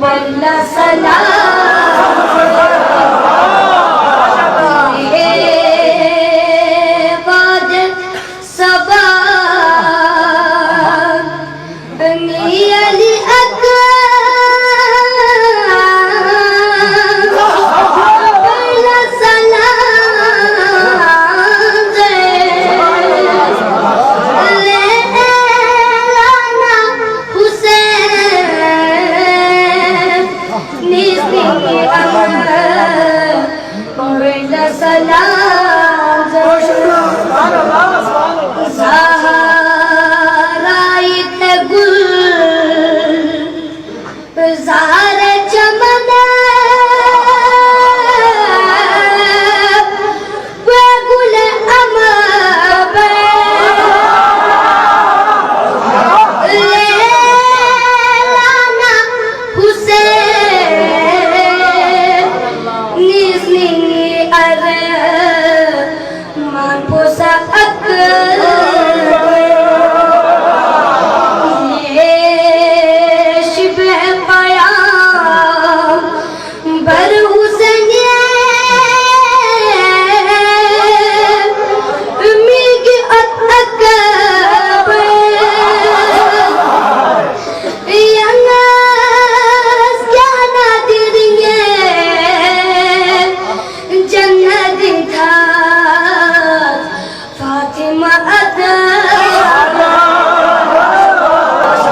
बल्ला सलाम बाद सबा अली बल्ला सलाम लेना हुसैन निस्बी बल्ला सलाम ज़हराइत गुल ज़हर चमन वे गुल अमर लेना हुसैन निस्नी मान पोसा Fatima Ada